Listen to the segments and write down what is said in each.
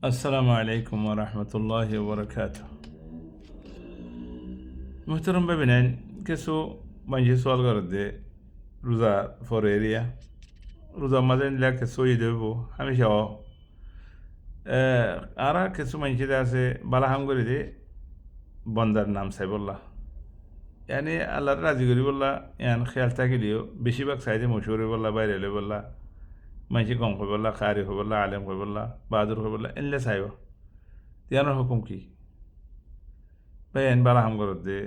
আসসালামু আলাইকুম ওয়া রাহমাতুল্লাহি ওয়া বারাকাতুহু। Muhtaram babinen kesu manje sual garde ruza for area ruza maden la kesu yidebo hamisha o ara kesu manje dase bala ham gori de বন্দার নাম সাইবুল্লাহ yani আল্লাহর রাজি করি বললা ইয়ান খেয়াল থাকিলেও বেশিরভাগ সাইডে মশহুরি বললা বাইরে হলে বললা মাইসি কম হয়ে বললা খারি হয়ে বললা আলেম হয়ে বললা বাহাদুর হয়ে বললা এনলে সাইব তিয়ানোর হুকুম কি বাইন বালা হাম করত দে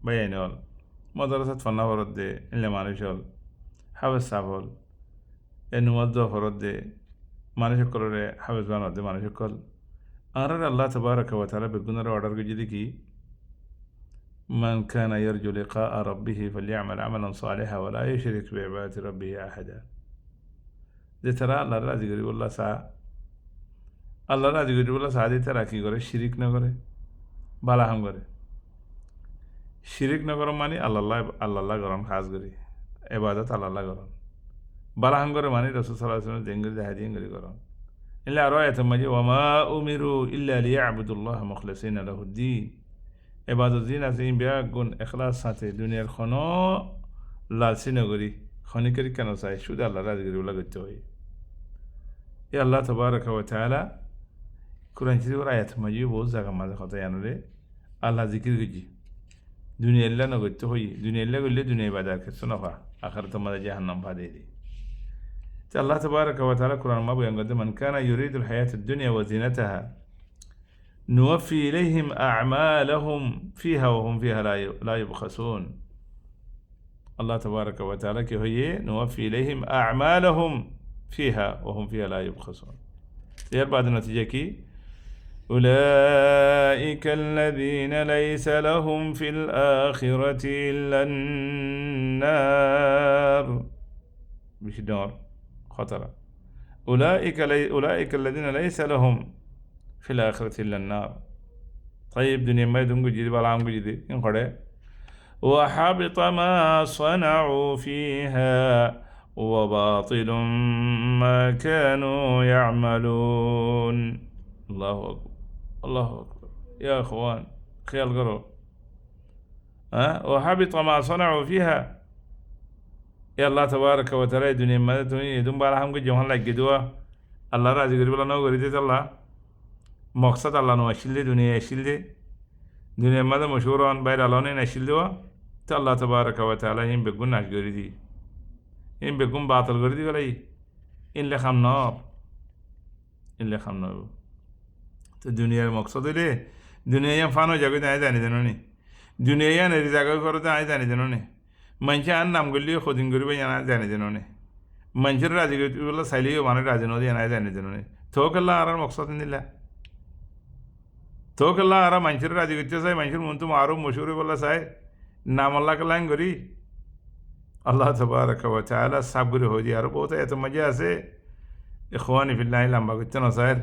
বাইন হল মদরসাত ফন্না ফরত দে এনলে মানুষ হল হাবেজ সাহ হল এ নুমদ্দ ফরত দে মানুষ করে হাবেজ বান দে মানুষ কল আর আল্লাহ তবারকা ওয়া তাআলা বেগুনের অর্ডার করে যদি কি من كان يرجو لقاء ربه فليعمل عملا صالحا ولا يشرك بعبادة ربه أحدا যে তারা আল্লাহর রাজি করি বললা সা আল্লাহর রাজি করি বললা সাদি তারা কি করে শিরিক না করে বালাহাম করে শিরিক না করম মানে আল্লাহ গরম খাস করি এবাদত আল্লাহ গরম বালাহাম করে মানে রসুল সাল্লাল্লাহু আলাইহি ওয়াসাল্লাম জেঙ্গরি জাহাদিন করি গরম ইল্লা আরো এত মাঝে ওয়ামা উমিরু ইল্লা লিয়াবুদুল্লাহ মুখলিসিনা লাহুদ্দিন এবাদত দিন আছে বেয়া গুণ এখলাস সাথে দুনিয়ার খনো লালসি নগরী খনিকরি কেন চাই শুধু আল্লাহ রাজগিরি বলা করতে হয় এ আল্লাহ তবারকা ওয়া তাআলা কুরআন শরীফের আয়াত মাঝে বহুত জায়গা মাঝে কথা জানরে আল্লাহ জিকির গজি দুনিয়া এল্লা নগরতে হই দুনিয়া এল্লা করলে দুনিয়া বাজার ক্ষেত্র নফা আখার তোমাদের জাহান্নাম ভা দিয়ে দিই তো আল্লাহ তবারকা ওয়া তাআলা কুরআন মা বয়ান করতে মান কানা ইউরিদুল হায়াতাদ দুনিয়া ওয়া জিনাতাহা نوفي إليهم أعمالهم فيها وهم فيها لا يبخسون الله تبارك وتعالى كهي نوفي إليهم أعمالهم فيها وهم فيها لا يبخسون يا بعد النتيجة كي أولئك الذين ليس لهم في الآخرة إلا النار مش نار خطرة أولئك الذين ليس لهم في الآخرة إلا النار طيب دنيا ما يدوم جديد ولا عم جديد إنقرأ وحبط ما صنعوا فيها وباطل ما كانوا يعملون الله أكبر الله أكبر يا أخوان خيال قروا وحبط ما صنعوا فيها يا الله تبارك وتعالى دنيا ما يدوم ولا عم جديد ولا جدوا الله راضي قريب ولا نو قريب الله মকসাদ আল্লাহ নো আসিল দে দুনিয়া আসিল দে দুনিয়ার মাঝে মশহুর হন বাইরে আল্লাহ নেই আসিল দেওয়া তো আল্লাহ তবারকা ওয়া তাআলা হিম বেগুন নাশ করে দি হিম বেগুন বাতিল করে দি বলাই ইনলে খাম নব তো দুনিয়ার মকসাদ হইলে দুনিয়া ফানো জায়গায় আয় জানি জানো নি দুনিয়া নেই জায়গায় করতে আয় জানি জানো নি মানুষে আর নাম করলেও খদিন করবে জানি জানো নি মানুষের রাজি বলে চাইলেও মানে রাজি নদী আয় জানি জানো নি থোক আল্লাহ আর মকসাদ নিলা তো কেলা আর মানুষের রাজি করতে চাই মানুষের মন তো আরও মশহুরি বলা চাই নাম আল্লাহকে লাইন করি আল্লাহ তবারকা ওয়া তাআলা সাব করে হয়ে যায় আরও বহুত এত মজা আছে ইখওয়ানি ফিল্লাহ লম্বা করতে না স্যার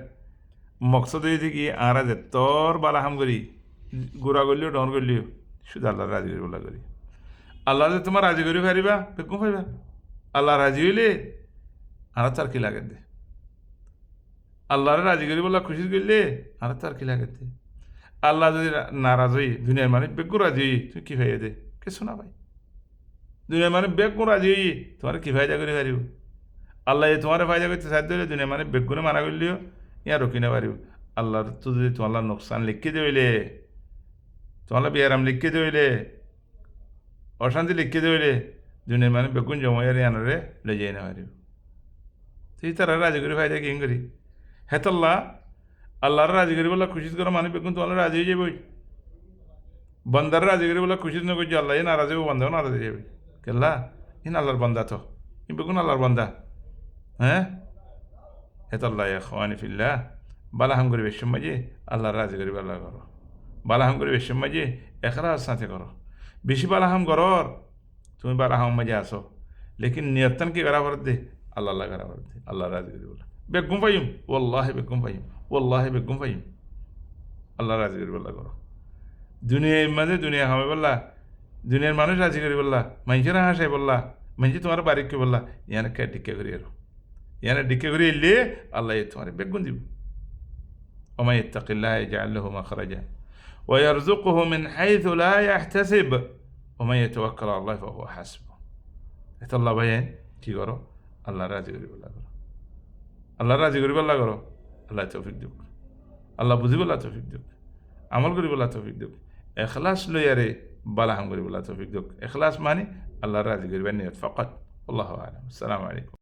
মকসদ হয়েছে কি আর যে তোর বালা হাম করি গোড়া করলিও ডন করলিও শুধু আল্লাহ রাজি করি বলা করি আল্লাহ যে তোমার রাজি করি পারিবা বেকুম পাইবা আল্লাহ রাজি হইলে আর তার কি লাগে দে আল্লাহরে রাজি করি বলা খুশি করলে আর তার কি লাগে দে আল্লাহ যদি নারাজ হই দুনিয়ার মানে বেগু রাজি হই তুমি কি ফাইদা দে কিছু না ভাই দুনিয়ার মানে বেগু রাজি হই তোমার কি ফায়দা করে পারিব আল্লাহ তোমার ফায়দা করতে সাধ্য হইলে দুনিয়ার মানে বেগুনে মানা করলেও ইয়া রকি না পারিব আল্লাহর তো যদি তোমার নোকসান লিখে দেইলে তোমার বিয়ারাম লিখে দেইলে অশান্তি লিখে দেইলে দুনিয়ার মানে বেগুন জমাইয়ার আনরে লে যাই না পারিব তুই তারা রাজি করে ফায়দা কি করি হেতাল্লাহ আল্লাহর রাজি করি বলা খুশি করো মানে বেগুন তোমার রাজি হয়ে যাবে বন্দার রাজি করি বলা খুশি না করছি আল্লাহ নারাজ হইব বন্দাও নারাজ হয়ে যাবে কেল্লা ইন আল্লাহর বন্দা তো ই বেগুন আল্লাহর বন্দা হ্যাঁ হেতাল্লাহ ইখওয়ানি ফিল্লাহ বালাহাম করি বেশ মাঝে আল্লাহর রাজি করি আল্লাহ করো বালাহাম করি বেশ মাঝে এখলাস সাথে করো বেশি বালাহাম করর তুমি বালাহাম মাঝে আসো লেকিন নিয়তন কি করা পড়ত দে আল্লাহ করা পড়ত দে আল্লাহ রাজি করি বলা বেগুম পাইম ওল্লাহে বেগুম পাইম আল্লাহ রাজি করি বল্লা করো দুনিয়ার মাঝে দুনিয়া হামে বললা দুনিয়ার মানুষ রাজি করি বললা মানুষের হাসাই বললা মানুষ তোমার বাড়িকে বললা ইয়ানে কে টিকে করি আর ইয়ানে ডিকে করি এলে আল্লাহ তোমার বেগুন দিব ومن يتق الله يجعل له مخرجا ويرزقه من حيث لا يحتسب ومن يتوكل على الله فهو حسبه এটা আল্লাহ ভাইয়েন কি করো আল্লাহ রাজি করি বলা করো আল্লাহ রাজি করি বলা করো আল্লাহ তৌফিক দিক আল্লাহ বুঝি বলা তৌফিক দিক আমল করি বলা তৌফিক দিক এখলাস লইয়ারে বালাহাম করি বলা তৌফিক দিক এখলাস মানে আল্লাহ রাজি করিবার নিয়ত ফাকাত আল্লাহু আ'লাম আসসালামু আলাইকুম